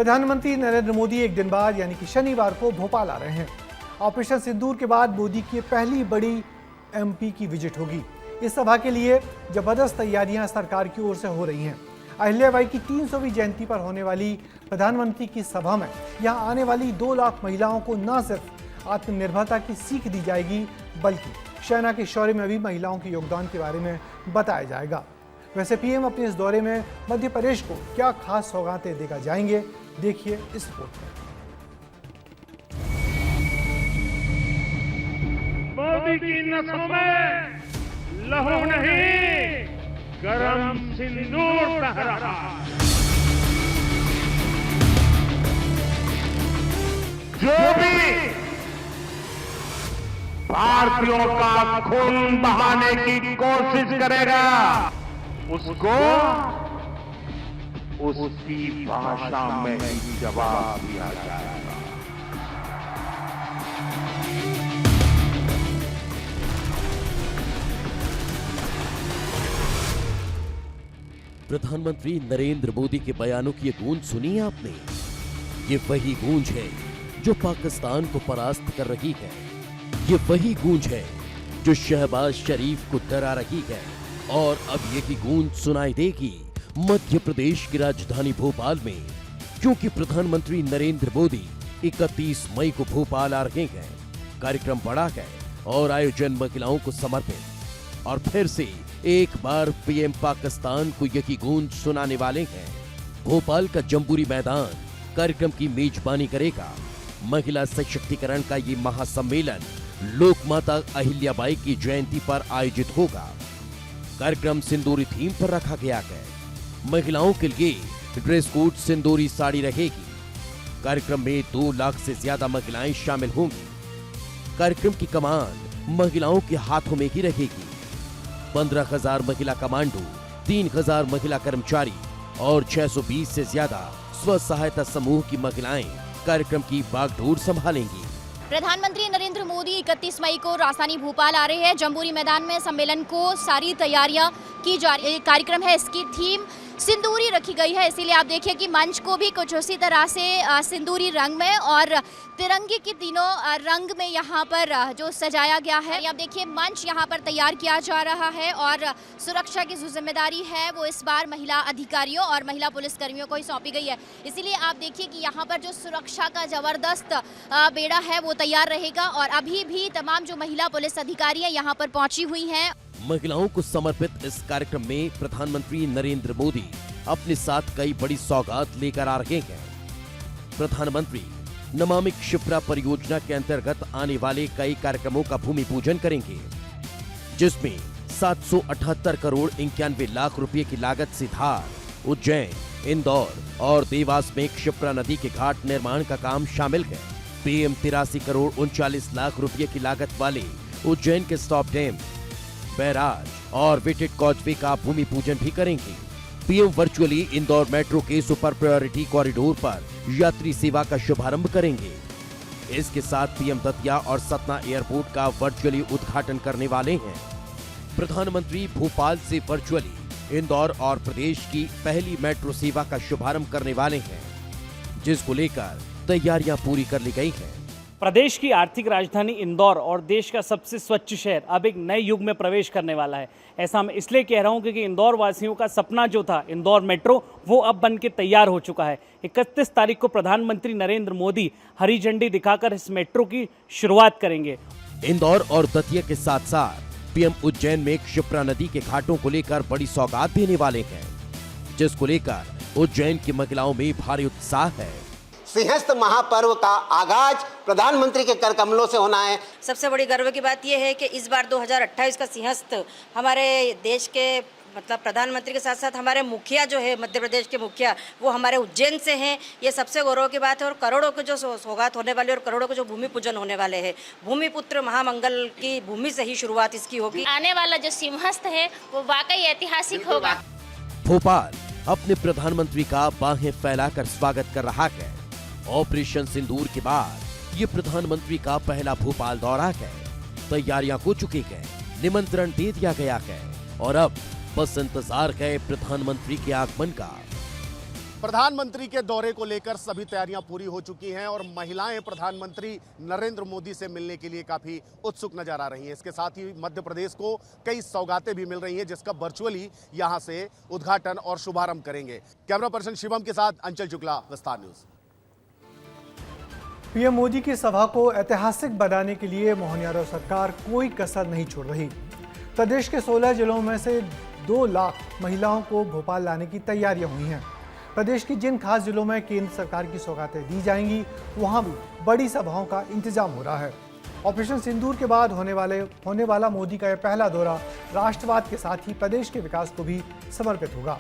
प्रधानमंत्री नरेंद्र मोदी एक दिन बाद यानी कि शनिवार को भोपाल आ रहे हैं। ऑपरेशन सिंदूर के बाद मोदी की पहली बड़ी एमपी की विजिट होगी। इस सभा के लिए जबरदस्त तैयारियां सरकार की ओर से हो रही हैं। अहिल्याबाई की 300वीं जयंती पर होने वाली प्रधानमंत्री की सभा में यहां आने वाली 2 लाख महिलाओं को न सिर्फ आत्मनिर्भरता की सीख दी जाएगी, बल्कि सेना के शौर्य में भी महिलाओं के योगदान के बारे में बताया जाएगा। वैसे पीएम अपने इस दौरे में मध्य प्रदेश को क्या खास सौगातें देकर जाएंगे, देखिए इस रिपोर्ट में। मोदी की नसों में लहू नहीं, गरम सिंदूर बह रहा है। जो भी भारतीयों का खून बहाने की कोशिश करेगा, उसको उसकी भाषा में ही जवाब दिया जाएगा। प्रधानमंत्री नरेंद्र मोदी के बयानों की ये गूंज सुनी है आपने? ये वही गूंज है जो पाकिस्तान को परास्त कर रही है। ये वही गूंज है जो शहबाज शरीफ को डरा रही है। और अब यही गूंज सुनाई देगी मध्य प्रदेश की राजधानी भोपाल में, क्योंकि प्रधानमंत्री नरेंद्र मोदी 31 मई को भोपाल आ रहे हैं। कार्यक्रम बड़ा है और आयोजन महिलाओं को समर्पित। और फिर से एक बार पीएम पाकिस्तान को यही गूंज सुनाने वाले हैं। भोपाल का जम्बूरी मैदान कार्यक्रम की मेजबानी करेगा। महिला सशक्तिकरण का ये महासम्मेलन लोकमाता अहिल्याबाई की जयंती पर आयोजित होगा। कार्यक्रम सिंदूरी थीम पर रखा गया है। महिलाओं के लिए ड्रेस कोड सिंदूरी साड़ी रहेगी। कार्यक्रम में 2 लाख से ज्यादा महिलाएं शामिल होंगी। कार्यक्रम की कमान महिलाओं के हाथों में ही रहेगी। 15,000 महिला कमांडो, 3,000 महिला कर्मचारी और 620 से ज्यादा स्व सहायता समूह की महिलाएं कार्यक्रम की बागडोर संभालेंगी। प्रधानमंत्री नरेंद्र मोदी 31 मई को राजधानी भोपाल आ रहे हैं। जम्बूरी मैदान में सम्मेलन को सारी तैयारियां की जा रही। कार्यक्रम है, इसकी थीम सिंदूरी रखी गई है, इसीलिए आप देखिए कि मंच को भी कुछ उसी तरह से सिंदूरी रंग में और तिरंगे के तीनों रंग में यहाँ पर जो सजाया गया है। आप देखिए मंच यहाँ पर तैयार किया जा रहा है और सुरक्षा की जो जिम्मेदारी है वो इस बार महिला अधिकारियों और महिला पुलिसकर्मियों को ही सौंपी गई है। इसीलिए आप देखिए कि यहाँ पर जो सुरक्षा का जबरदस्त बेड़ा है वो तैयार रहेगा और अभी भी तमाम जो महिला पुलिस अधिकारी है यहाँ पर पहुंची हुई हैं। महिलाओं को समर्पित इस कार्यक्रम में प्रधानमंत्री नरेंद्र मोदी अपने साथ कई बड़ी सौगात लेकर आ रहे हैं। प्रधानमंत्री नमामि क्षिप्रा परियोजना के अंतर्गत आने वाले कई कार्यक्रमों का भूमि पूजन करेंगे, जिसमें 778 करोड़ 91 लाख रुपए की लागत से धार, उज्जैन, इंदौर और देवास में क्षिप्रा नदी के घाट निर्माण का काम शामिल है। पीएम 83 करोड़ 39 लाख रुपए की लागत वाले उज्जैन के स्टॉप डैम, बैराज और वेटेड कॉजवे का भूमि पूजन भी करेंगे। पीएम वर्चुअली इंदौर मेट्रो के सुपर प्रायोरिटी कॉरिडोर पर यात्री सेवा का शुभारंभ करेंगे। इसके साथ पीएम दतिया और सतना एयरपोर्ट का वर्चुअली उद्घाटन करने वाले हैं। प्रधानमंत्री भोपाल से वर्चुअली इंदौर और प्रदेश की पहली मेट्रो सेवा का शुभारंभ करने वाले हैं, जिसको लेकर तैयारियां पूरी कर ली गई हैं। प्रदेश की आर्थिक राजधानी इंदौर और देश का सबसे स्वच्छ शहर अब एक नए युग में प्रवेश करने वाला है। ऐसा मैं इसलिए कह रहा हूं क्योंकि इंदौर वासियों का सपना जो था इंदौर मेट्रो, वो अब बन के तैयार हो चुका है। 31 तारीख को प्रधानमंत्री नरेंद्र मोदी हरी झंडी दिखाकर इस मेट्रो की शुरुआत करेंगे। इंदौर और दतिया के साथ साथ पीएम उज्जैन में क्षिप्रा नदी के घाटों को लेकर बड़ी सौगात देने वाले हैं, जिसको लेकर उज्जैन की महिलाओं में भारी उत्साह है। सिंहस्थ महापर्व का आगाज प्रधानमंत्री के कर कमलों से होना है। सबसे बड़ी गर्व की बात यह है कि इस बार 2028 का सिंहस्थ हमारे देश के मतलब प्रधानमंत्री के साथ साथ हमारे मुखिया जो है मध्य प्रदेश के मुखिया, वो हमारे उज्जैन से हैं। ये सबसे गौरव की बात है और करोड़ों के जो सौगात होने वाले और करोड़ों के जो भूमि पूजन होने वाले हैं, भूमिपुत्र महामंगल की भूमि से ही शुरुआत इसकी होगी। आने वाला जो सिंहस्थ है वो वाकई ऐतिहासिक होगा। भोपाल अपने प्रधानमंत्री का बाहें फैलाकर स्वागत कर रहा है। ऑपरेशन सिंदूर के बाद ये प्रधानमंत्री का पहला भोपाल दौरा है। तैयारियां हो चुकी हैं, निमंत्रण दे दिया गया है और अब बस इंतजार है प्रधानमंत्री के आगमन का। प्रधानमंत्री के दौरे को लेकर सभी तैयारियां पूरी हो चुकी हैं और महिलाएं प्रधानमंत्री नरेंद्र मोदी से मिलने के लिए काफी उत्सुक नजर आ रही हैं। इसके साथ ही मध्य प्रदेश को कई सौगातें भी मिल रही हैं, जिसका वर्चुअली यहां से उद्घाटन और शुभारंभ करेंगे। कैमरा पर्सन शिवम के साथ अंचल शुक्ला, विस्तार न्यूज। पीएम मोदी की सभा को ऐतिहासिक बनाने के लिए मोहन यादव सरकार कोई कसर नहीं छोड़ रही। प्रदेश के 16 जिलों में से 2 लाख महिलाओं को भोपाल लाने की तैयारियां हुई हैं। प्रदेश की जिन खास जिलों में केंद्र सरकार की सौगातें दी जाएंगी, वहां भी बड़ी सभाओं का इंतजाम हो रहा है। ऑपरेशन सिंदूर के बाद होने वाला मोदी का यह पहला दौरा राष्ट्रवाद के साथ ही प्रदेश के विकास को भी समर्पित होगा।